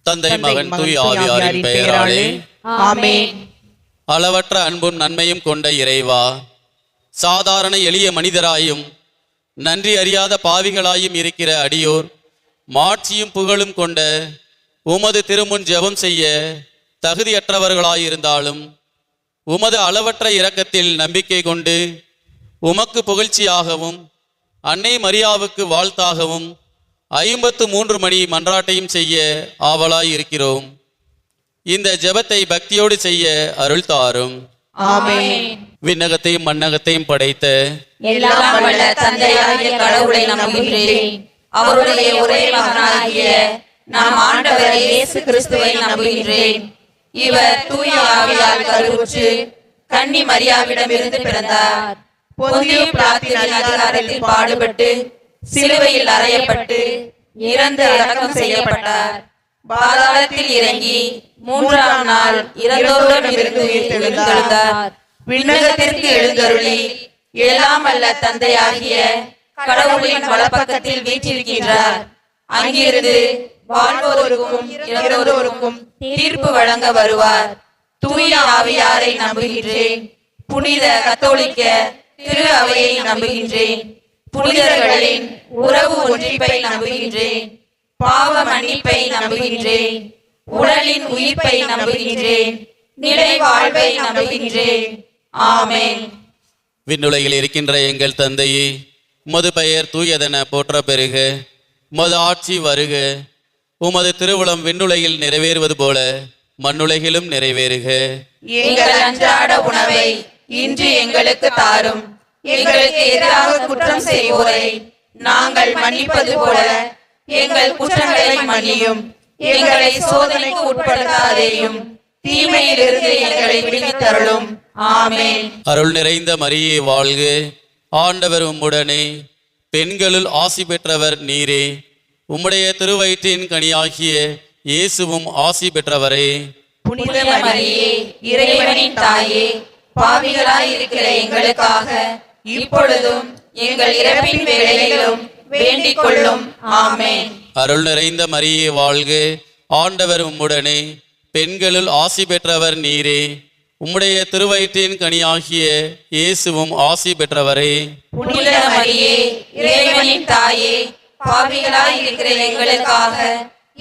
தந்தை மகன் தூய் ஆவியாரின் பெயராலே ஆமென். அளவற்ற அன்பும் நன்மையும் கொண்ட இறைவா, சாதாரண எளிய மனிதராயும் நன்றி அறியாத பாவிகளாயும் இருக்கிற அடியோர் மாட்சியும் புகழும் கொண்ட உமது திருமுன் ஜெபம் செய்ய தகுதியற்றவர்களாயிருந்தாலும் உமது அளவற்ற இரக்கத்தில் நம்பிக்கை கொண்டு உமக்கு புகழ்ச்சியாகவும் அன்னை மரியாவுக்கு வாழ்த்தாகவும் 53 மணி மன்றாட்டையும் செய்ய ஆவலாய் இருக்கிறோம். இந்த ஜெபத்தை பக்தியோடு செய்ய அருள் தாரும். ஆமென். விண்ணகத்தையும் மண்ணகத்தையும் படைத்த எல்லாம் வல்ல தந்தையாகிய கடவுளை நம்புகின்றேன். அவருடைய ஒரே மகனாகிய நம் ஆண்டவர் இயேசு கிறிஸ்துவை நம்புகின்றேன். இவர் தூய ஆவியால் கருவுற்று கன்னி மரியாவிடமிருந்து பிறந்தார். பொந்தியு பிலாத்தின் அதிகாரத்தில் பாடுபட்டு சிலுவையில் அறையப்பட்டு இறந்து அடக்கம் செய்யப்பட்டார். பாதாளத்தில் இறங்கி 3ஆம் நாள் இறந்தோரிடமிருந்து எழுந்தெழுந்தார். விண்ணகத்திற்கு எழுந்தருளி எல்லாம் வல்ல தந்தையாகிய கடவுளின் வலப்பக்கத்தில் வீற்றிருக்கின்றார். அங்கிருந்து வாழ்வோருக்கும் இறந்தோருக்கும் தீர்ப்பு வழங்க வருவார். தூய ஆவியாரை நம்புகின்றேன். புனித கத்தோலிக்க திரு அவையை நம்புகின்றேன். புனிதர்களின் உறவு ஒன்றிப்பை நம்புகின்றேன். பாவ மன்னிப்பை நம்புகின்றேன். உடலின் உயிர்ப்பை நம்புகின்றேன். நிலை வாழ்வை நம்புகின்றேன். ஆமென். விண்ணுலகில் இருக்கின்ற எங்கள் தந்தையே, உமது பெயர் தூயதென போற்ற பெறுக. உமது ஆட்சி வருக. உமது திருவுளம் விண்ணுலகில் நிறைவேறுவது போல மண்ணுலகிலும் நிறைவேறுக. எங்கள் அன்றாட உணவை இன்று எங்களுக்கு தாரும். எங்களுக்கு எதிராக குற்றம் செய்வோரை நாங்கள் மன்னிப்பது போல எங்கள் குற்றங்களை மன்னியும். எங்களை சோதனைக்கு உட்படுத்தாதேயும், தீமையிலிருந்து எங்களை விடுவித்தருளும். ஆமென். அருள் நிறைந்த மரியே வாழ்க. ஆண்டவர் உம்முடனே, பெண்களுள் ஆசி பெற்றவர் நீரே. உம்முடைய திருவயிற்றின் கனியாகிய இயேசுவும் ஆசி பெற்றவரே. புனித மரியே, இறைவனின் தாயே, பாவிகளாய் இருக்கிற எங்களுக்காக இப்பொழுதும் எங்கள் இறப்பின் வேளையிலும் வேண்டிக் கொள்ளும். ஆமென். அருள் நிறைந்த மரியே வாழ்க. ஆண்டவர் உம்முடனே, பெண்களுள் ஆசி பெற்றவர் நீரே. உம்முடைய திருவயிற்றின் கனியாகிய இயேசுவும் ஆசி பெற்றவரே. புனித மரியே, இறைவனின் தாயே, பாவிகளாய் இருக்கிற எங்களுக்காக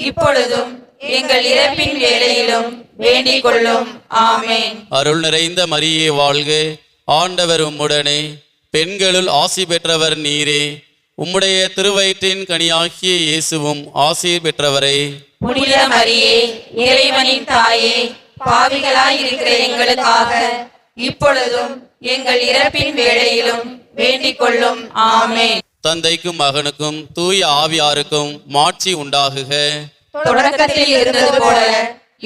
இப்பொழுதும் எங்கள் இறப்பின் வேளையிலும் வேண்டிக் கொள்ளும். ஆமென். அருள் நிறைந்த மரியே வாழ்க. ஆண்டவர் உம்முடனே, பெண்களுள் ஆசி பெற்றவர் நீரே. உம்முடைய திருவயிற்றின் கனியாகிய இயேசுவும் ஆசி பெற்றவரே. புனித மரியே, இறைவனின் தாயே, பாவிகளாய் இருக்கிற எங்களுக்காக இப்பொழுதும் எங்கள் இறப்பின் வேளையிலும் வேண்டிக் கொள்ளும். ஆமென். தந்தைக்கும் மகனுக்கும் தூய ஆவியாருக்கும் மாட்சி உண்டாகுக. தொடக்கத்தில் இருந்தது போல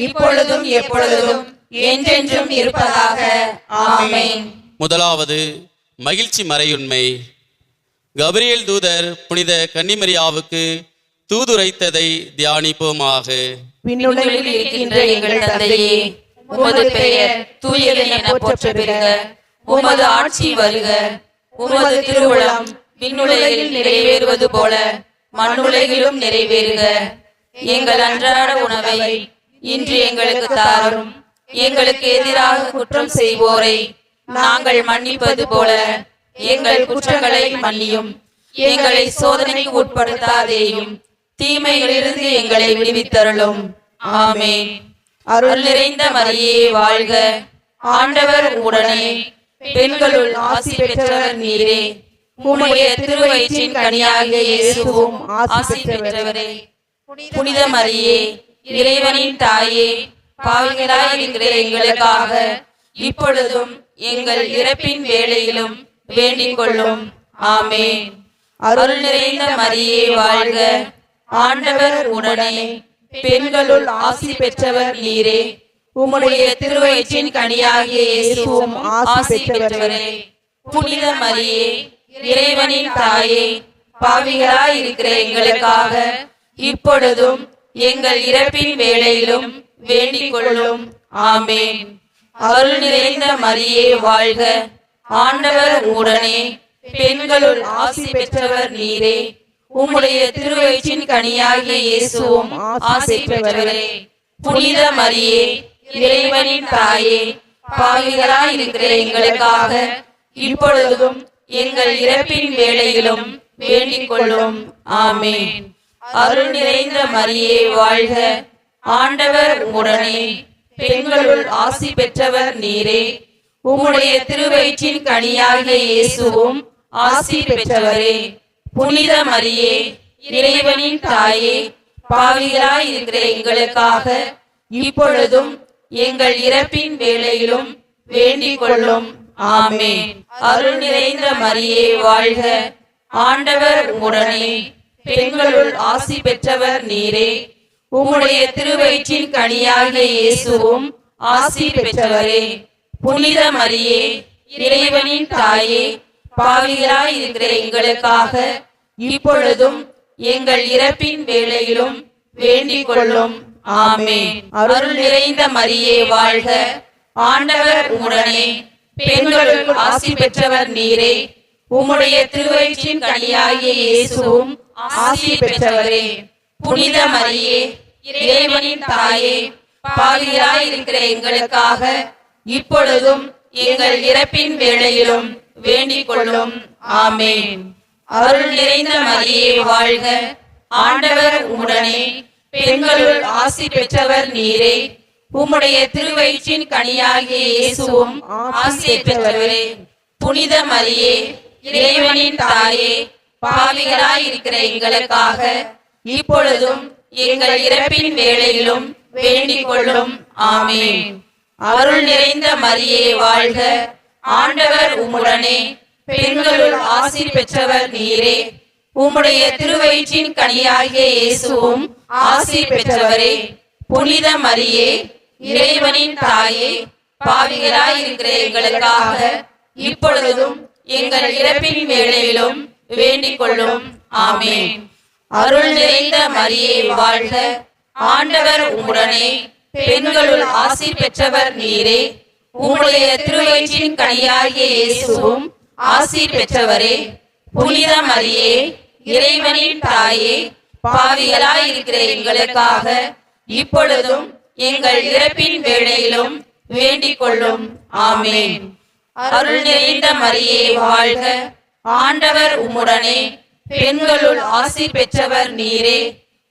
இப்பொழுதும் எப்பொழுதும் என்றென்றும் இருப்பதாக. ஆமென். முதலாவது மகிழ்ச்சி மறையுண்மை. கபிரியேல் தூதர் புனித கன்னிமரியாவுக்கு தூதுரைத்ததை தியானிப்போமாக. விண்ணுலகில் இருக்கின்ற எங்கள் தந்தையே, உமது பெயர் தூயது என போற்ற பெறுக. உமது ஆட்சி வருக. உமது திருவுளம் விண்ணுலகில் நிறைவேறுவது போல மண்ணுலகிலும் நிறைவேறுக. எங்கள் அன்றாட உணவை இன்று எங்களுக்கு தாரும். எங்களுக்கு எதிராக குற்றம் செய்வோரை நாங்கள் மன்னிப்பது போல எங்கள் குற்றங்களை மன்னியும். எங்களை சோதனைக்கு உட்படுத்தாதேயும், தீமைகளிலிருந்து எங்களை விடுவித்தருளும். ஆமென். அருள் நிறைந்த மரியே வாழ்க. ஆண்டவர் உடனே, பெண்களுள் ஆசி பெற்றவர் நீரே. உம்முடைய திருவயிற்றின் கனியாகிய இயேசுவும் ஆசி பெற்றவரே. புனித மரியே, இறைவனின் தாயே, பாவிகளாய் இருக்கிற எங்களுக்காக இப்பொழுதும் எங்கள் இறப்பின் வேளையிலும் வேண்டிக் கொள்ளும். ஆமென். அருள் நிறைந்த மரியே வாழ்க. ஆண்டவர் உடனே, பெண்களுள் ஆசி பெற்றவர் நீரே. உம்முடைய திருவயிற்றின் கனியாகிய இயேசுவும் ஆசி பெற்றவரே. புனித மரியே, இறைவனின் தாயே, பாவிகளாய் இருக்கிற எங்களுக்காக இப்பொழுதும் எங்கள் இறப்பின் வேளையிலும் வேண்டிக் கொள்ளும். ஆமென். அருள் நிறைந்த மரியே வாழ்க. ஆண்டவர் உடனே, பெண்களுள் ஆசி பெற்றவர் நீரே. உம்முடைய திருவயிற்றின் கனியாகிய இயேசுவும் ஆசி பெற்றவரே. புனித மரியே, இறைவனின் தாயே, பாவிகளாய் இருக்கிற எங்களுக்காக இப்பொழுதும் எங்கள் இறப்பின் வேளையிலும் வேண்டிக் கொள்ளும். ஆமென். அருள் நிறைந்த மரியே வாழ்க, ஆண்டவர் உம்முடனே, பெண்களுள் ஆசி பெற்றவர் நீரே. உம்முடைய திருவயிற்றின் கனியாகிய இயேசுவும் ஆசி பெற்றவரே. புனித மரியே, இறைவனின் தாயே, பாவிகளாய் இருக்கிற எங்களுக்காக இப்பொழுதும் எங்கள் இறப்பின் வேளையிலும் வேண்டிக் கொள்ளும். ஆமென். அருள் நிறைந்த மரியே வாழ்க, ஆண்டவர் உம்முடனே, பெண்களுள் ஆசி பெற்றவர் நீரே. உம்முடைய திருவயிற்றின் கனியாகிய இயேசுவும் ஆசி பெற்றவரே. புனித மரியே, இறைவனின் தாயே, பாவிகளாய் இருக்கிற எங்களுக்காக இப்பொழுதும் எங்கள் இறப்பின் வேளையிலும் வேண்டிக் கொள்ளும். ஆமென். அருள் நிறைந்த மரியே வாழ்க, ஆண்டவர் உம்முடனே, பெண்களுள் ஆசி பெற்றவர் நீரே. உம்முடைய திருவயிற்றின் கனியாகிய இயேசுவும் ஆசி பெற்றவரே. புனித மரியே, இறைவனின் தாயே, பாவிகளாய் இருக்கிற எங்களுக்காக இப்பொழுதும் எங்கள் இறப்பின் வேளையிலும் வேண்டிக் கொள்ளும். ஆமென். அருள் நிறைந்த மரியே வாழ்க, ஆண்டவர் உம்முடனே, பெண்களுள் ஆசி பெற்றவர் நீரே. உம்முடைய திருவயிற்றின் கனியாகிய இயேசுவும் ஆசி பெற்றவரே. புனித மரியே, இறைவனின் தாயே, பாவிகளாய் இருக்கிற எங்களுக்காக இப்பொழுதும் எங்கள் இறப்பின் வேளையிலும் வேண்டிக் கொள்ளும். ஆமென். அருள் நிறைந்த மரியே வாழ்க, ஆண்டவர் உம்முடனே, பெண்களுள் ஆசி பெற்றவர் நீரே. உம்முடைய திருவயிற்றின் கனியாகிய இயேசுவும் ஆசி பெற்றவரே. புனித மரியே, இறைவனின் தாயே, பாவிகளாய் இருக்கிற எங்களுக்காக இப்பொழுதும் எங்கள் இறப்பின் வேளையிலும் வேண்டிக் கொள்ளும். ஆமென். அருள் நிறைந்த மரியே வாழ்க, ஆண்டவர் உம்முடனே, பெண்களுள் ஆசி பெற்றவர் நீரே. உம்முடைய திருவயிற்றின் கனியாகிய இயேசுவும் ஆசி பெற்றவரே. புனித மரியே, இறைவனின் தாயே, பாவிகளாய் இருக்கிற எங்களுக்காக இப்பொழுதும் எங்கள் இறப்பின் வேளையிலும் வேண்டிக் கொள்ளும். ஆமென். அருள் நிறைந்த மரியே வாழ்க, ஆண்டவர் உம்முடனே, பெண்களுள் ஆசி பெற்றவர் நீரே.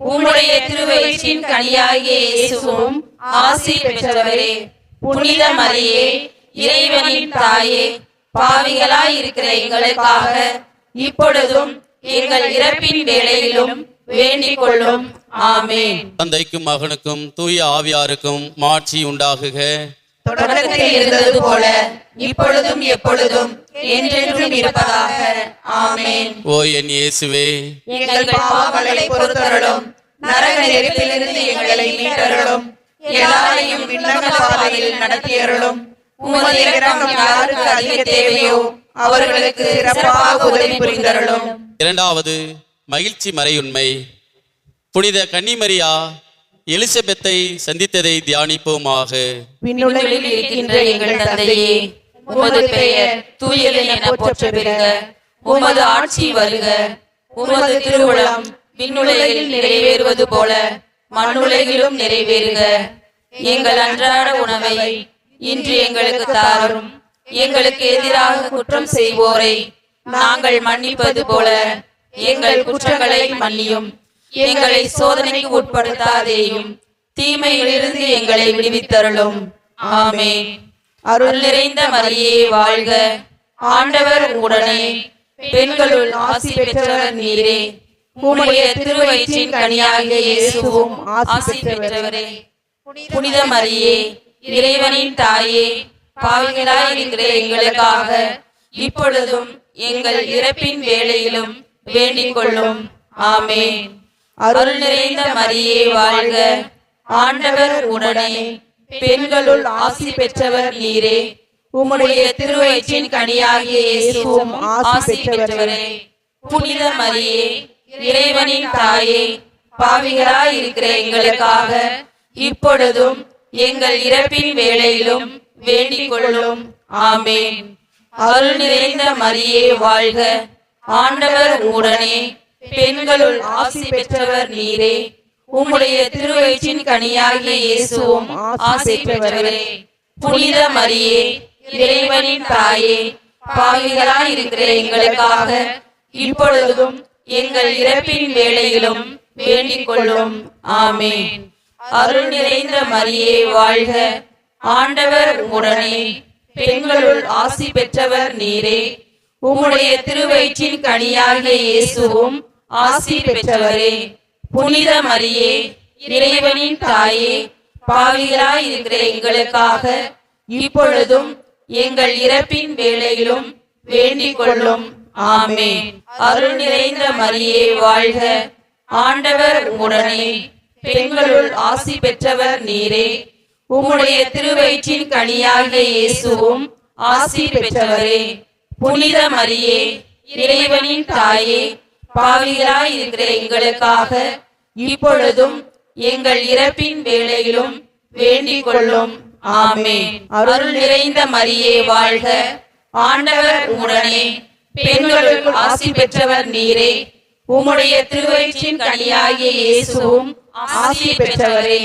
உம்முடைய திருவயிற்றின் கனியாகிய இயேசுவும் ஆசி பெற்றவரே. புனித மரியே, இறைவனின் தாயே, பாவிகளாய் இருக்கிற எங்களுக்காக இப்பொழுதும் எங்கள் இறப்பின் வேளையிலும் வேண்டிக் கொள்ளும். ஆமென். தந்தைக்கும் மகனுக்கும் தூய ஆவியாருக்கும் மாட்சி உண்டாகுக. தொடக்கத்தில் இருந்தது போல இப்பொழுதும் எப்பொழுதும் என்றென்றும் இருப்பதாக. ஆமென். ஓ என் இயேசுவே, எங்கள் பாவங்களை பொறுத்தருளும், நரக நெருப்பிலிருந்து எங்களை மீட்டருளும், எல்லாரையும் விண்ணக பாதையில் நடத்தியருளும். உமது இரக்கம் யாருக்கு அதிக தேவையோ அவர்களுக்கு சிறப்பாக உதவி புரிந்தருளும். இரண்டாவது மகிழ்ச்சி மறையுண்மை. புனித கன்னிமரியா எலிசபெத்தை சந்தித்ததை தியானிப்போமாக. விண்ணுலகில் இருக்கின்ற எங்கள் தந்தையே, உமது பெயர் தூயது என போற்ற பெறுக. உமது ஆட்சி வருக. உமது திருவுளம் விண்ணுலகில் நிறைவேறுவது போல மண்ணுலகிலும் நிறைவேறுக. எங்கள் அன்றாட உணவை இன்று எங்களுக்கு தாரும். எங்களுக்கு எதிராக குற்றம் செய்வோரை நாங்கள் மன்னிப்பது போல எங்கள் குற்றங்களை மன்னியும். எங்களை சோதனைக்கு உட்படுத்தாதேயும், தீமையிலிருந்து எங்களை விடுவித்தருளும். ஆமென். அருள் நிறைந்த மரியே வாழ்க, ஆண்டவர் உடனே, பெண்களுள் ஆசி பெற்றவர் நீரே. உம்முடைய திருவயிற்றின் கனியாகிய இயேசுவும் ஆசி பெற்றவரே. புனித மரியே, இறைவனின் தாயே, பாவிகளாய் இருக்கிற எங்களுக்காக இப்பொழுதும் எங்கள் இறப்பின் வேளையிலும் வேண்டிக் கொள்ளும். ஆமென். அருள் நிறைந்த மரியே வாழ்க, ஆண்டவர் உடனே, பெண்களுள் ஆசி பெற்றவர் நீரே. உம்முடைய திருவயிற்றின் கனியாகிய இயேசுவும் ஆசி பெற்றவரே. புனித மரியே, இறைவனின் தாயே, பாவிகளாய் இருக்கிற எங்களுக்காக இப்பொழுதும் எங்கள் இறப்பின் வேளையிலும் வேண்டிக் கொள்ளும். ஆமென். அருள் நிறைந்த மரியே வாழ்க, ஆண்டவர் உடனே, பெண்களுள் ஆசி பெற்றவர் நீரே. உம்முடைய திருவயிற்றின் கனியாகிய இயேசுவும் ஆசி பெற்றவரே. புனித மரியே, இறைவனின் தாயே, பாவிகளாய் இருக்கிற எங்களுக்காக இப்பொழுதும் எங்கள் இறப்பின் வேளையிலும் வேண்டிக் கொள்ளும். ஆமென். அருள் நிறைந்த மரியே வாழ்க. ஆண்டவர் உம்முடனே. பெண்களுள் ஆசி பெற்றவர் நீரே. உம்முடைய திருவயிற்றின் கனியாகிய இயேசுவும் ஆசி பெற்றவரே. புனித மரியே, இறைவனின் தாயே, பாவிகளாய் இருக்கிற எங்களுக்காக இப்பொழுதும் எங்கள் இறப்பின் வேளையிலும் வேண்டிக் கொள்ளும். ஆமென். அருள் நிறைந்த மரியே வாழ்க. ஆண்டவர் உம்முடனே. பெண்களுள் ஆசி பெற்றவர் நீரே. உம்முடைய திருவயிற்றின் கனியாகிய இயேசுவும் ஆசி பெற்றவரே. புனித மரியே, இறைவனின் தாயே, பாவிகளாய் இருக்கிற எங்களுக்காக இப்பொழுதும் எங்கள் இறப்பின் வேளையிலும் வேண்டிக் கொள்ளும். ஆமென். அருள் நிறைந்த மரியே வாழ்க. ஆண்டவர் உம்முடனே. பெண்களுள் ஆசி பெற்றவர் நீரே. உம்முடைய திருவயிற்றின் கனியாகிய இயேசுவும் ஆசி பெற்றவரே.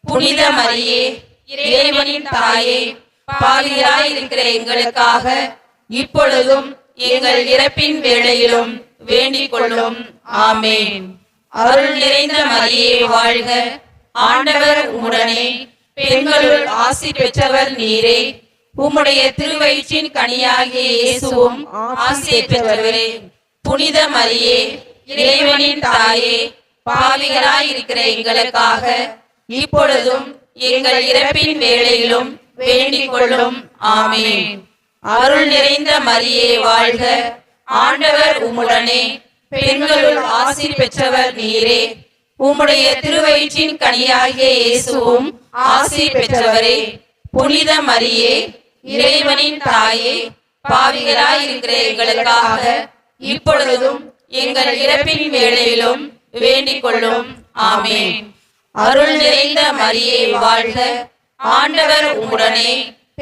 புனித மரியே, இறைவனின் தாயே, பாவிகளாய் இருக்கிற எங்களுக்காக இப்பொழுதும் எங்கள் இறப்பின் வேளையிலும் வேண்டிக் கொள்ளும். ஆமென். அருள் நிறைந்த மரியே வாழ்க. ஆண்டவர் உம்முடனே. பெண்களுள் ஆசி பெற்றவர் நீரே. உம்முடைய திருவயிற்றின் கனியாகிய இயேசுவும் ஆசி பெற்றவரே. புனித மரியே, இறைவனின் தாயே, பாவிகளாய் இருக்கிற எங்களுக்காக இப்பொழுதும் எங்கள் இறப்பின் வேளையிலும் வேண்டிக் கொள்ளும். ஆமென். அருள் நிறைந்த மரியே வாழ்க. ஆண்டவர் உம்முடனே. பெண்களுள் ஆசி பெற்றவர் நீரே. உம்முடைய திருவயிற்றின் கனியாகிய இயேசுவும் ஆசி பெற்றவரே. புனித மரியே, இறைவனின் தாயே, பாவிகளாய் இருக்கிற எங்களுக்காக இப்பொழுதும் எங்கள் இறப்பின் வேளையிலும் வேண்டிக் கொள்ளும். ஆமென். அருள் நிறைந்த மரியே வாழ்க. ஆண்டவர் உம்முடனே.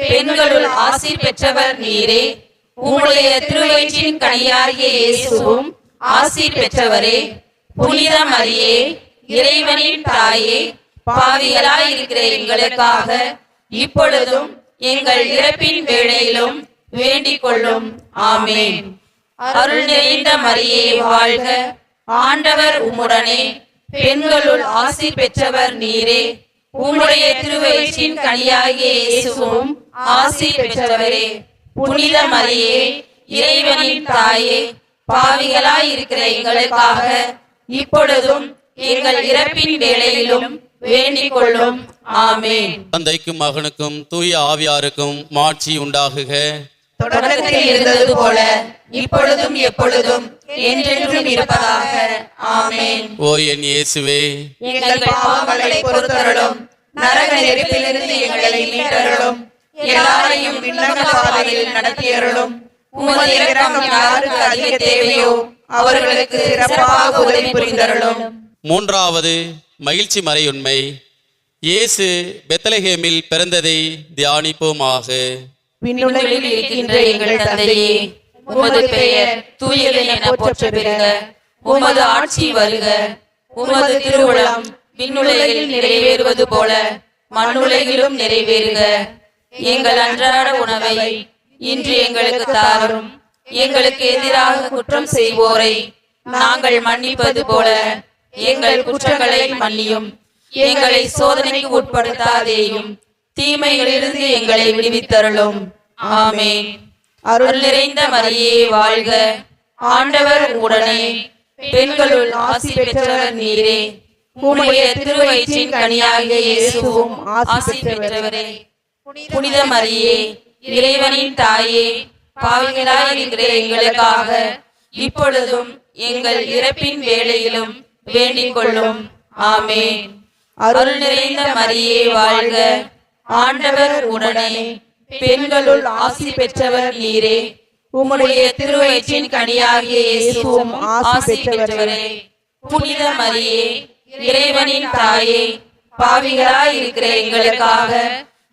பெண்களுள் ஆசி பெற்றவர் நீரே. உம்முடைய திருவயிற்றின் கனியாகிய இயேசுவும் ஆசி பெற்றவரே. புனித மரியே, இறைவனின் தாயே, பாவிகளாய் இருக்கிற எங்களுக்காக இப்பொழுதும் எங்கள் இறப்பின் வேளையிலும் வேண்டிக் கொள்ளும். ஆமென். அருள் நிறைந்த மரியே வாழ்க. ஆண்டவர் உம்முடனே. பெண்களுள் ஆசி பெற்றவர் நீரே. உம்முடைய திருவயிற்றின் கனியாகிய இயேசுவும் ஆசி பெற்றவரே. புனித மரியே, இறைவனின் தாயே, பாவிகளாய் இருக்கிற எங்களுக்காக இப்பொழுதும் எங்கள் இறப்பின் வேளையிலும் வேண்டிக் கொள்ளும். ஆமென். தந்தைக்கும் மகனுக்கும் தூய ஆவியாருக்கும் மாட்சி உண்டாகுக. தொடக்கத்தில் இருந்தது போல இப்பொழுதும் எப்பொழுதும் என்றென்றும் இருப்பதாக. ஆமென். ஓ என் இயேசுவே, எங்கள் பாவங்களை பொறுத்தருளும். நரக நெருப்பிலிருந்து எங்களை மீட்டருளும். எல்லாரையும் விண்ணக பாதையில் நடத்தியருளும். உமது இரக்கம் யாருக்கு அதிக தேவையோ அவர்களுக்கு சிறப்பாக உதவி புரிந்தருளும். மூன்றாவது மகிழ்ச்சி மறையுண்மை. இயேசு பெத்லகேமில் பிறந்ததை தியானிப்போமாக. விண்ணுலகில் இருக்கின்ற எங்கள் தந்தையே, உமது பெயர் தூயது என போற்ற பெறுக. உமது ஆட்சி வருக. உமது திருவுளம் விண்ணுலகில் நிறைவேறுவது போல மண்ணுலகிலும் நிறைவேறுக. எங்கள் அன்றாட உணவை இன்று எங்களுக்கு தாரும். எங்களுக்கு எதிராக குற்றம் செய்வோரை நாங்கள் மன்னிப்பது போல எங்கள் குற்றங்களை மன்னியும். எங்களை சோதனைக்கு உட்படுத்தாதேயும், தீமைகளிலிருந்து எங்களை விடுவித்தருளும். ஆமென். அருள் நிறைந்த மரியே வாழ்க. ஆண்டவர் உடனே. பெண்களுள் ஆசி பெற்றவர் நீரே. உம்முடைய திருவயிற்றின் கனியாகிய இயேசுவும் ஆசி பெற்றவரே. புனித மரியே, இறைவனின் தாயே, பாவிகளாய் இருக்கிற எங்களுக்காக இப்பொழுதும் எங்கள் இறப்பின் வேளையிலும் வேண்டிக் கொள்ளும். ஆமென். அருள் நிறைந்த மரியே வாழ்க. ஆண்டவர் உடனே. பெண்களுள் ஆசி பெற்றவர் நீரே. உம்முடைய திருவயிற்றின் கனியாகிய இயேசுவும் ஆசி பெற்றவரே. புனித மரியே, இறைவனின் தாயே, பாவிகளாய் இருக்கிற எங்களுக்காக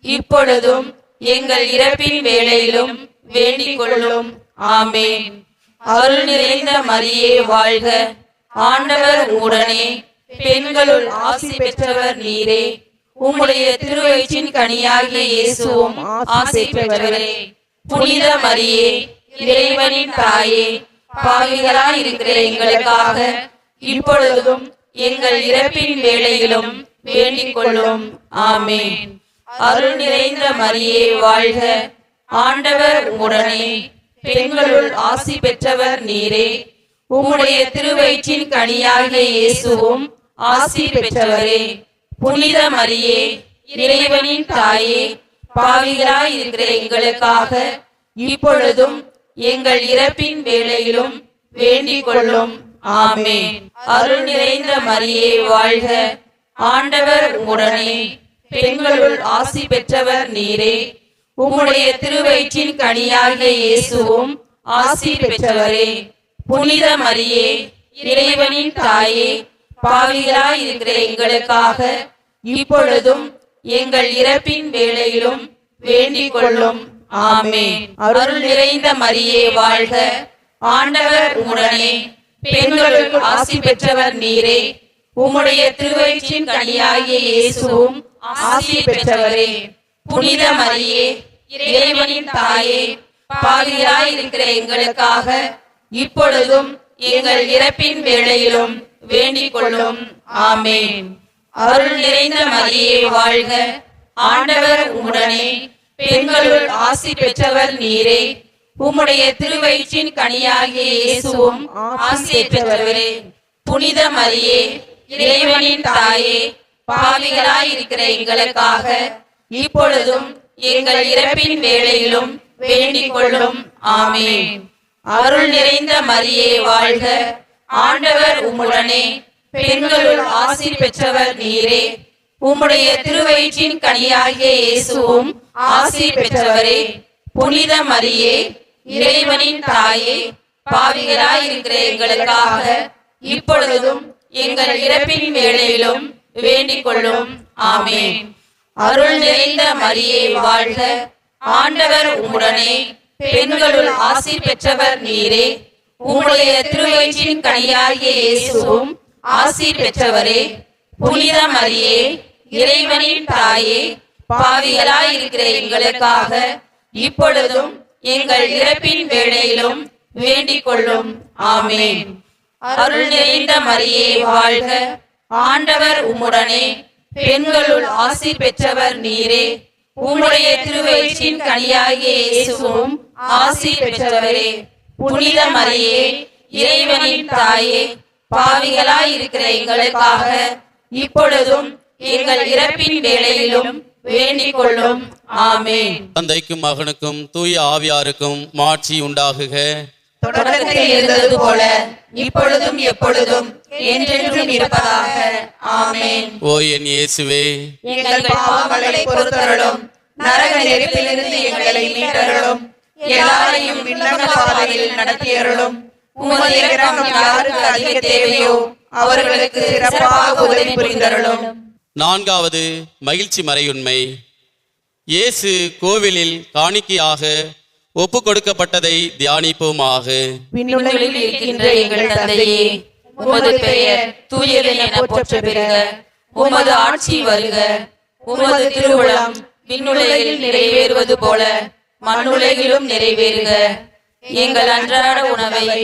இப்பொழுதும் எங்கள் இறப்பின் வேளையிலும் வேண்டிக் கொள்ளும். ஆமென். அருள் நிறைந்த மரியே வாழ்க. ஆண்டவர் உடனே பெண்களுள் ஆசி பெற்றவர் நீரே. உம்முடைய திருவயிற்றின் கனியாகிய இயேசுவும் ஆசி பெற்றவரே. புனித மரியே, இறைவனின் தாயே, பாவிகளாய் இருக்கிற எங்களுக்காக இப்பொழுதும் எங்கள் இறப்பின் வேளையிலும் வேண்டிக் கொள்ளும். ஆமென். அருள் நிறைந்த மரியே வாழ்க. ஆண்டவர் உடனே பெண்களுள் ஆசி பெற்றவர் நீரே. உம்முடைய திருவயிற்றின் கனியாகிய இயேசுவும் ஆசி பெற்றவரே. புனித மரியே, இறைவனின் தாயே, பாவிகளாய் இருக்கிற எங்களுக்காக இப்பொழுதும் எங்கள் இறப்பின் வேளையிலும் வேண்டிக் கொள்ளும். ஆமென். அருள் நிறைந்த மரியே வாழ்க. ஆண்டவர் உடனே பெண்களுள் ஆசி பெற்றவர் நீரே. உம்முடைய திருவயிற்றின் கனியாகிய இயேசுவும் ஆசி பெற்றவரே. புனித மரியே, இறைவனின் தாயே, பாவிகளாய் இருக்கிற எங்களுக்காக இப்பொழுதும் எங்கள் இறப்பின் வேளையிலும் வேண்டிக் கொள்ளும். ஆமென். அருள் நிறைந்த மரியே வாழ்க. ஆண்டவர் உடனே பெண்களுள் ஆசி பெற்றவர் நீரே. உம்முடைய திருவயிற்றின் கனியாகிய இயேசுவும் ஆசி பெற்றவரே. புனித மரியே, இறைவனின் தாயே, பாவிகளாய் இருக்கிற எங்களுக்காக இப்பொழுதும் எங்கள் இறப்பின் வேளையிலும் வேண்டிக் கொள்ளும். ஆமென். அருள் நிறைந்த மரியே வாழ்க. ஆண்டவர் உடனே பெண்களுள் ஆசி பெற்றவர் நீரே. உம்முடைய திருவயிற்றின் கனியாகிய இயேசுவும் ஆசி பெற்றவரே. புனித மரியே, இறைவனின் தாயே, பாவிகளாய் இருக்கிற எங்களுக்காக இப்பொழுதும் எங்கள் இறப்பின் வேளையிலும் வேண்டிக் கொள்ளும். ஆமென். அருள் நிறைந்த மரியே வாழ்க. ஆண்டவர் உம்முடனே பெண்களுள் ஆசி பெற்றவர் நீரே. உம்முடைய திருவயிற்றின் கனியாகிய இயேசுவும் ஆசி பெற்றவரே. புனித மரியே, இறைவனின் தாயே, பாவிகளாய் இருக்கிற எங்களுக்காக இப்பொழுதும் எங்கள் இறப்பின் வேளையிலும் வேண்டிக் கொள்ளும். ஆமென். அருள் நிறைந்த மரியே வாழ்க. ஆண்டவர் உம்முடனே பெண்களுள் ஆசி பெற்றவர் நீரே. உம்முடைய திருவயிற்றின் கனியாகிய இயேசுவும் ஆசி பெற்றவரே. புனித மரியே, இறைவனின் தாயே, பாவிகளாய் இருக்கிற எங்களுக்காக இப்பொழுதும் எங்கள் இறப்பின் வேளையிலும் வேண்டிக் கொள்ளும். ஆமென். அருள் நிறைந்த மரியே வாழ்க. ஆண்டவர் உம்முடனே பெண்களுள் ஆசி பெற்றவர் நீரே. உம்முடைய திருவயிற்றின் கனியாகிய இயேசுவும் ஆசி பெற்றவரே. புனித மரியே, இறைவனின் தாயே, பாவிகளாய் இருக்கிற எங்களுக்காக இப்பொழுதும் எங்கள் இறப்பின் வேளையிலும் வேண்டிக் கொள்ளும். ஆமென். தந்தைக்கும் மகனுக்கும் தூய ஆவியாருக்கும் மாட்சி உண்டாகுக. தொடக்கத்தில் இருந்தது போல இப்பொழுதும் எப்பொழுதும் என்றென்றும் இருப்பதாக. ஆமென். ஓ என் இயேசுவே, எங்கள் பாவங்களை பொறுத்தருளும். நரக நெருப்பிலிருந்து எங்களை மீட்டருளும். எல்லாரையும் விண்ணக பாதையில் நடத்தியருளும். உமது இரக்கம் யாருக்கு அதிக தேவையோ அவர்களுக்கு சிறப்பாக உதவி புரிந்தருளும். நான்காவது மகிழ்ச்சி மறையுண்மை. இயேசு கோவிலில் காணிக்கையாக ஒப்பு கொடுக்கப்பட்டதை தியானிப்போமாக. விண்ணுலகில் இருக்கின்ற எங்கள் தந்தையே, உமது பெயர் தூயது என போற்ற பெறுக. உமது ஆட்சி வருக. உமது திருவுளம் விண்ணுலகில் நிறைவேறுவது போல மண்ணுலகிலும் நிறைவேறுக. எங்கள் அன்றாட உணவை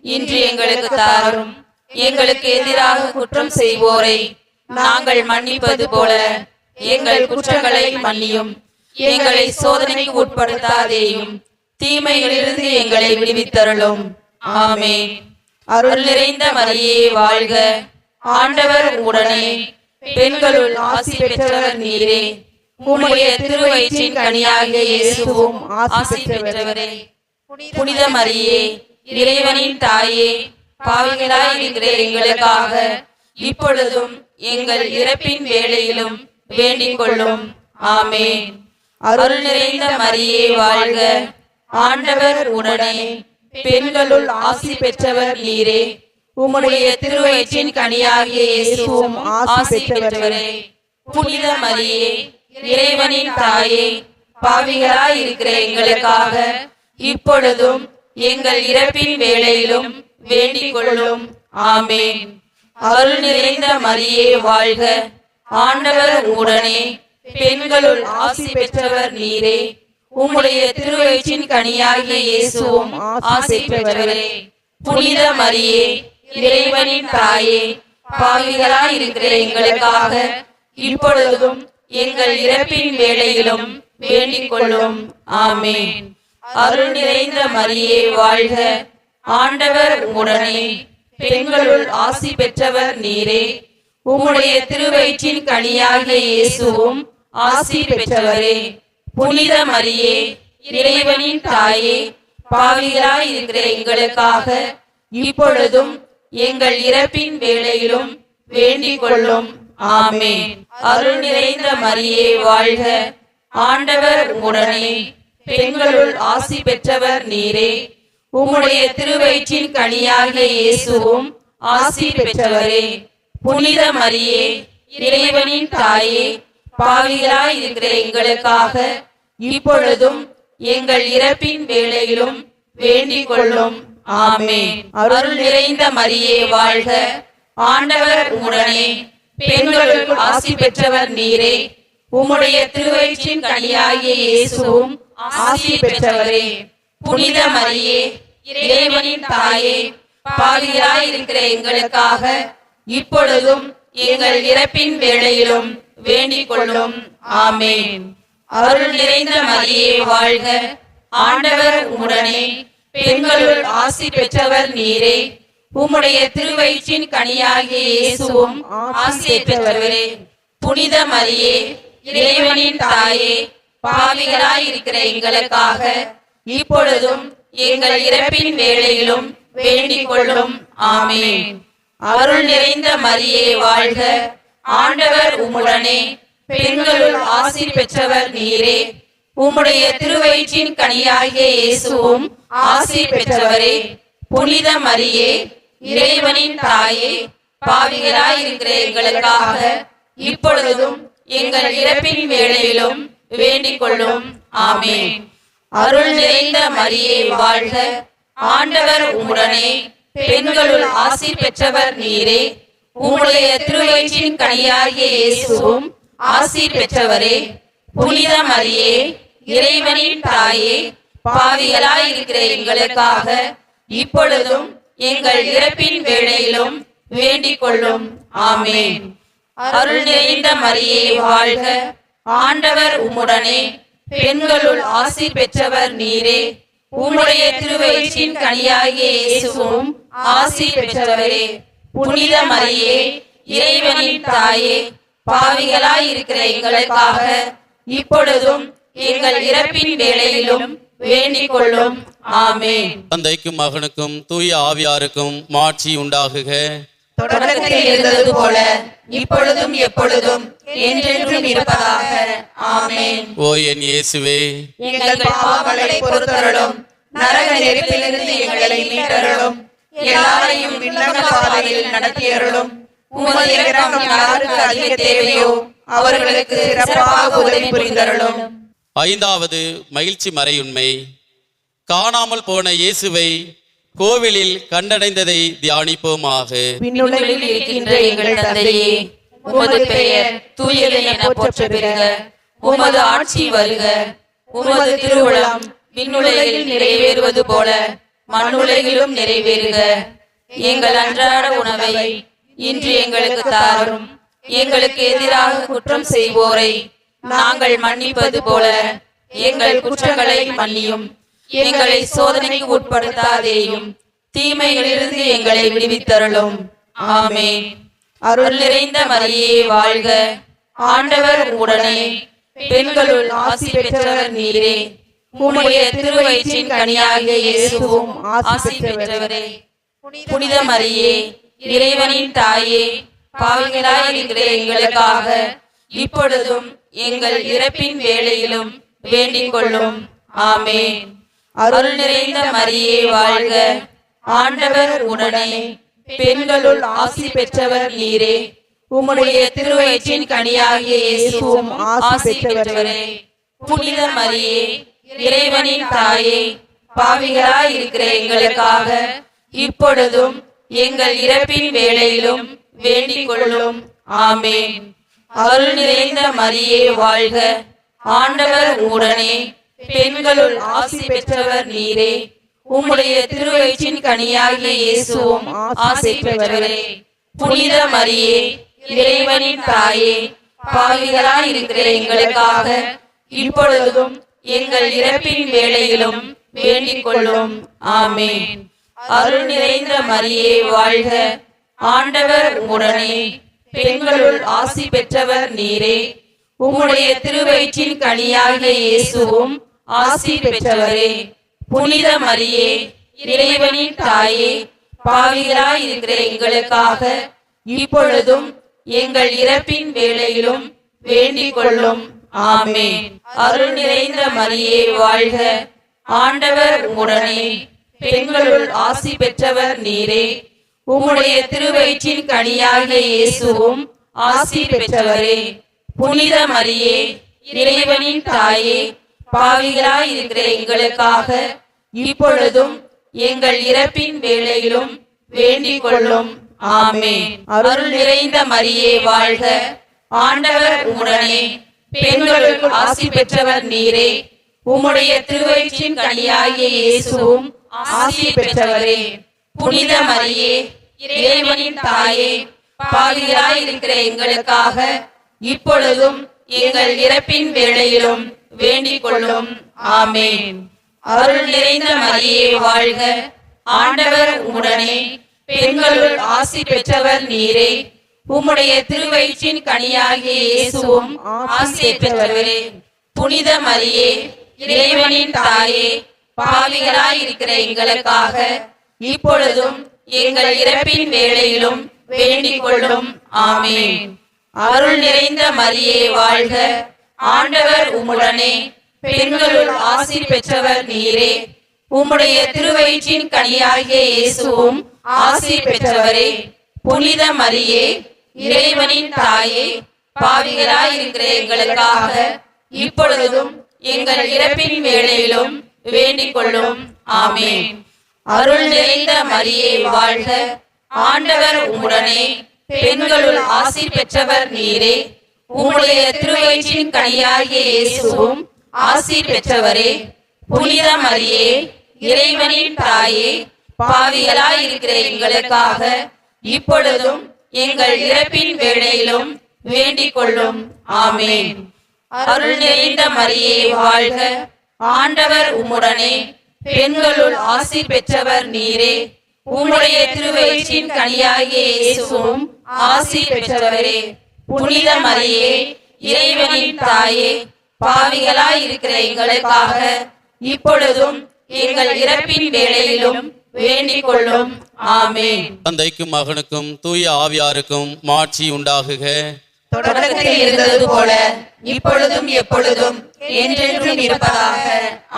இன்று எங்களுக்கு தாரும். எங்களுக்கு எதிராக குற்றம் செய்வோரை நாங்கள் மன்னிப்பது போல எங்கள் குற்றங்களை மன்னியும். எங்களை சோதனைக்கு உட்படுத்தாதேயும், தீமைகளிலிருந்து எங்களை விடுவித்தருளும். ஆமென். அருள் நிறைந்த மரியே வாழ்க. ஆண்டவர் உடனே பெண்களுள் ஆசி பெற்றவர் நீரே. உம்முடைய திருவயிற்றின் கனியாகிய இயேசுவும் ஆசி பெற்றவரே. புனித மரியே, இறைவனின் தாயே, பாவிகளாய் இருக்கிற எங்களுக்காக இப்பொழுதும் எங்கள் இறப்பின் வேளையிலும் வேண்டிக் கொள்ளும். ஆமென். அருள் நிறைந்த மரியே வாழ்க. ஆண்டவர் உடனே பெண்களுள் ஆசி பெற்றவர் நீரே. உம்முடைய திருவயிற்றின் கனியாகிய இயேசுவும் ஆசி பெற்றவரே. புனித மரியே, இறைவனின் தாயே, பாவிகளாய் இருக்கிற எங்களுக்காக இப்பொழுதும் எங்கள் இறப்பின் வேளையிலும் வேண்டிக் கொள்ளும். ஆமென். அருள் நிறைந்த மரியே வாழ்க, ஆண்டவர் உம்முடனே, பெண்களுள் ஆசி பெற்றவர் நீரே. உம்முடைய திருவயிற்றின் கனியாகிய இயேசுவும் ஆசி பெற்றவரே. புனித மரியே, இறைவனின் தாயே, பாவிகளாய் இருக்கிற எங்களுக்காக இப்பொழுதும் எங்கள் இறப்பின் வேளையிலும் வேண்டிக் கொள்ளும். ஆமென். அருள் நிறைந்த மரியே வாழ்க, ஆண்டவர் உம்முடனே, பெண்களுள் ஆசி பெற்றவர் நீரே. உம்முடைய திருவயிற்றின் கனியாகிய இயேசுவும் ஆசி பெற்றவரே. புனித மரியே, இறைவனின் தாயே, பாவிகளாய் இருக்கிற எங்களுக்காக இப்பொழுதும் எங்கள் இறப்பின் வேளையிலும் வேண்டிக் கொள்ளும். ஆமென். அருள் நிறைந்த மரியே வாழ்க, ஆண்டவர் உம்முடனே, பெண்களுள் ஆசி பெற்றவர் நீரே. உம்முடைய திருவயிற்றின் கனியாகிய இயேசுவும் ஆசி பெற்றவரே. புனித மரியே, இறைவனின் தாயே, பாவிகளாய் இருக்கிற எங்களுக்காக இப்பொழுதும் எங்கள் இறப்பின் வேளையிலும் வேண்டிக் கொள்ளும். ஆமென். அருள் நிறைந்த மரியே வாழ்க, ஆண்டவர் உம்முடனே, பெண்களுள் ஆசி பெற்றவர் நீரே. உம்முடைய திருவயிற்றின் கனியாகிய இயேசுவும் ஆசி பெற்றவரே. புனித மரியே, இறைவனின் தாயே, பாவிகளாய் இருக்கிற எங்களுக்காக இப்பொழுதும் எங்கள் இறப்பின் வேளையிலும் வேண்டிக் கொள்ளும். ஆமென். அருள் நிறைந்த மரியே வாழ்க, ஆண்டவர் உம்முடனே, பெண்களுள் ஆசி பெற்றவர் நீரே. உம்முடைய திருவயிற்றின் கனியாகிய இயேசுவும் ஆசி பெற்றவரே. புனித மரியே, இறைவனின் தாயே, பாவிகளாய் இருக்கிற எங்களுக்காக இப்பொழுதும் எங்கள் இறப்பின் வேளையிலும் வேண்டிக் கொள்ளும். ஆமென். அருள் நிறைந்த மரியே வாழ்க, ஆண்டவர் உம்முடனே, பெண்களுள் ஆசி பெற்றவர் நீரே. உம்முடைய திருவயிற்றின் கனியாகிய இயேசுவும் ஆசி பெற்றவரே. புனித மரியே, இறைவனின் தாயே, பாவிகளாய் இருக்கிற எங்களுக்காக இப்பொழுதும் எங்கள் இறப்பின் வேளையிலும் வேண்டிக் கொள்ளும். ஆமென். அருள் நிறைந்த மரியே வாழ்க, ஆண்டவர் உம்முடனே, பெண்களுள் ஆசி பெற்றவர் நீரே. உம்முடைய திருவயிற்றின் கனியாகிய இயேசுவும் ஆசி பெற்றவரே. புனித மரியே, இறைவனின் தாயே, பாவிகளாய் இருக்கிற எங்களுக்காக இப்பொழுதும் எங்கள் இறப்பின் வேளையிலும் வேண்டிக் கொள்ளும். ஆமென். அருள் நிறைந்த மரியே வாழ்க, ஆண்டவர் உம்முடனே, பெண்களுள் ஆசி பெற்றவர் நீரே. உம்முடைய திருவயிற்றின் கனியாகிய இயேசுவும் ஆசி பெற்றவரே. புனித மரியே, இறைவனின் தாயே, பாவிகளாய் இருக்கிற எங்களுக்காக இப்பொழுதும் எங்கள் இறப்பின் வேளையிலும் வேண்டிக் கொள்ளும். ஆமென். தந்தைக்கும் மகனுக்கும் தூய ஆவியாருக்கும் மாட்சி உண்டாகுக. தொடக்கத்தில் இருந்தது போல இப்பொழுதும் எப்பொழுதும் என்றென்றும் இருப்பதாக. ஆமென். ஓ என் இயேசுவே, எங்கள் பாவங்களை பொறுத்தருளும், நரக நெருப்பிலிருந்து எங்களை மீட்டருளும், எல்லாரையும் விண்ணக பாதையில் நடத்தியருளும். உமது இரக்கம் யாருக்கு அதிக தேவையோ அவர்களுக்கு சிறப்பாக உதவி புரிந்தருளும். ஐந்தாவது மகிழ்ச்சி மறையுண்மை. காணாமல் போன இயேசுவை கோவிலில் கண்டடைந்ததை தியானிப்போமாக. விண்ணுலகில் இருக்கின்ற எங்கள் தந்தையே, உமது பெயர் தூயது என போற்ற பெறுக. உமது ஆட்சி வருக. உமது திருவுளம் விண்ணுலகில் நிறைவேறுவது போல மண்ணுலகிலும் நிறைவேறுக. எங்கள் அன்றாட உணவை இன்று எங்களுக்கு தாரும். எங்களுக்கு எதிராக குற்றம் செய்வோரை நாங்கள் மன்னிப்பது போல எங்கள் குற்றங்களை மன்னியும். எங்களை சோதனைக்கு உட்படுத்தாதேயும், தீமைகளிலிருந்து எங்களை விடுவித்தருளும். ஆமென். அருள் நிறைந்த மரியே வாழ்க, ஆண்டவர் உம்முடனே, பெண்களுள் ஆசி பெற்றவர் நீரே. உம்முடைய திருவயிற்றின் கனியாகிய இயேசுவும் ஆசி பெற்றவரே. புனித மரியே, இறைவனின் தாயே, பாவிகளாய் இருக்கிற எங்களுக்காக இப்பொழுதும் எங்கள் இறப்பின் வேளையிலும் வேண்டிக் கொள்ளும். ஆமென். அருள் நிறைந்த மரியே வாழ்க, ஆண்டவர் உடனே, பெண்களுள் ஆசி பெற்றவர் நீரே. உம்முடைய திருவயிற்றின் கனியாகிய இயேசுவும் ஆசி பெற்றவரே. புனித மரியே, இறைவனின் தாயே, பாவிகளாய் இருக்கிற எங்களுக்காக இப்பொழுதும் எங்கள் இறப்பின் வேளையிலும் வேண்டிக் கொள்ளும். ஆமென். அருள் நிறைந்த மரியே வாழ்க, ஆண்டவர் உடனே, பெண்களுள் ஆசி பெற்றவர் நீரே. உம்முடைய திருவயிற்றின் கனியாகிய இயேசுவும் ஆசி பெற்றவரே. புனித மரியே, இறைவனின் தாயே, பாவிகளாய் இருக்கிற எங்களுக்காக இப்பொழுதும் எங்கள் இறப்பின் வேளையிலும் வேண்டிக் கொள்ளும். ஆமென். அருள் நிறைந்த மரியே வாழ்க, ஆண்டவர் உடனே, பெண்களுள் ஆசி பெற்றவர் நீரே. உம்முடைய திருவயிற்றின் கனியாகிய இயேசுவும் ஆசி பெற்றவரே. புனித மரியே, இறைவனின் தாயே, பாவிகளாய் இருக்கிற எங்களுக்காக இப்பொழுதும் எங்கள் இறப்பின் வேளையிலும் வேண்டிக் கொள்ளும். ஆமென். அருள் நிறைந்த மரியே வாழ்க, ஆண்டவர் உடனே, பெண்களுள் ஆசி பெற்றவர் நீரே. உம்முடைய திருவயிற்றின் கனியாகிய இயேசுவும் ஆசி பெற்றவரே. புனித மரியே, இறைவனின் தாயே, பாவிகளாய் இருக்கிற எங்களுக்காக இப்பொழுதும் எங்கள் இறப்பின் வேளையிலும் வேண்டிக் கொள்ளும். ஆமென். அருள் நிறைந்த மரியே வாழ்க, ஆண்டவர் உடனே, பெண்களுள் ஆசி பெற்றவர் நீரே. உம்முடைய திருவயிற்றின் கனியாகிய இயேசுவும் ஆசி பெற்றவரே. புனித மரியே, இறைவனின் தாயே, பாவிகளாய் இருக்கிற எங்களுக்காக இப்பொழுதும் எங்கள் இறப்பின் வேளையிலும் வேண்டிக் கொள்ளும். ஆமென். அருள் நிறைந்த மரியே வாழ்க, ஆண்டவர் உடனே, பெண்களுள் ஆசி பெற்றவர் நீரே. உம்முடைய திருவயிற்றின் கனியாகிய இயேசுவும் ஆசி பெற்றவரே. புனித மரியே, இறைவனின் தாயே, பாவிகளாய் இருக்கிற எங்களுக்காக இப்பொழுதும் எங்கள் இறப்பின் வேளையிலும் வேண்டிக் கொள்ளும். ஆமென். அருள் நிறைந்த மரியே வாழ்க, ஆண்டவர் உம்முடனே, பெண்களுள் ஆசி பெற்றவர் நீரே. உம்முடைய திருவயிற்றின் கனியாகிய இயேசுவும் ஆசி பெற்றவரே. புனித மரியே, இறைவனின் தாயே, பாவிகளாய் இருக்கிற எங்களுக்காக இப்பொழுதும் எங்கள் இறப்பின் வேளையிலும் வேண்டிக் கொள்ளும். ஆமென். அருள் நிறைந்த மரியே வாழ்க, ஆண்டவர் உம்முடனே, பெண்களுள் ஆசி பெற்றவர் நீரே. உம்முடைய திருவயிற்றின் கனியாகிய இயேசுவும் ஆசி பெற்றவரே. புனித மரியே, இறைவனின் தாயே, பாவிகளாய் இருக்கிற எங்களுக்காக இப்பொழுதும் எங்கள் இறப்பின் வேளையிலும் வேண்டிக் கொள்ளும். ஆமென். அருள் நிறைந்த மரியே வாழ்க, ஆண்டவர் உம்முடனே, பெண்களுள் ஆசி பெற்றவர் நீரே. உம்முடைய திருவயிற்றின் கனியாகிய இயேசுவும் ஆசி பெற்றவரே. புனித மரியே, இறைவனின் தாயே, பாவிகளாய் இருக்கிற எங்களுக்காக இப்பொழுதும் எங்கள் இறப்பின் வேளையிலும் வேண்டிக் கொள்ளும். ஆமென். தந்தைக்கும் மகனுக்கும் தூய ஆவியாருக்கும் மாட்சி உண்டாகுக. தொடக்கத்தில் இருந்தது போல இப்பொழுதும் எப்பொழுதும் என்றென்றும் இருப்பதாக.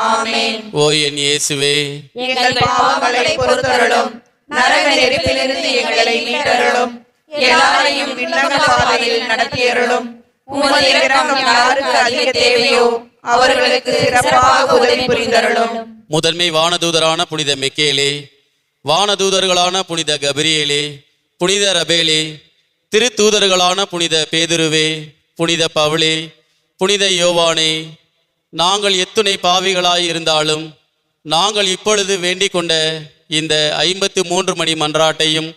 ஆமென். ஓ என் இயேசுவே, எங்கள் பாவங்களை பொறுத்தருளும், நரக நெருப்பிலிருந்து எங்களை மீட்டருளும், எல்லாரையும் விண்ணக பாதையில் நடத்தியருளும். உமது இரக்கம் யாருக்கு அதிக தேவையோ அவர்களுக்கு சிறப்பாக உதவி புரிந்தருளும். முதன்மை வானதூதரான புனித மிக்கேலே, வானதூதர்களான புனித கபிரியேலே, புனித ரபேலே, திருத்தூதர்களான புனித பேதுருவே, புனித பவுலே, புனித யோவானே, நாங்கள் எத்துணை பாவிகளாய் இருந்தாலும் நாங்கள் இப்பொழுது வேண்டிக் கொண்ட இந்த 53 மணி மன்றாட்டையும்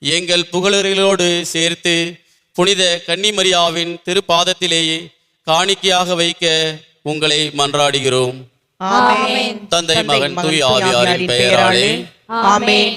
எங்கள் புகழர்களோடு சேர்த்து புனித கன்னிமரியாவின் திருப்பாதத்திலேயே காணிக்கையாக வைக்க உங்களை மன்றாடுகிறோம். ஆமென். தந்தை மகன் தூய் ஆவியாரின் பெயராலே. ஆமென்.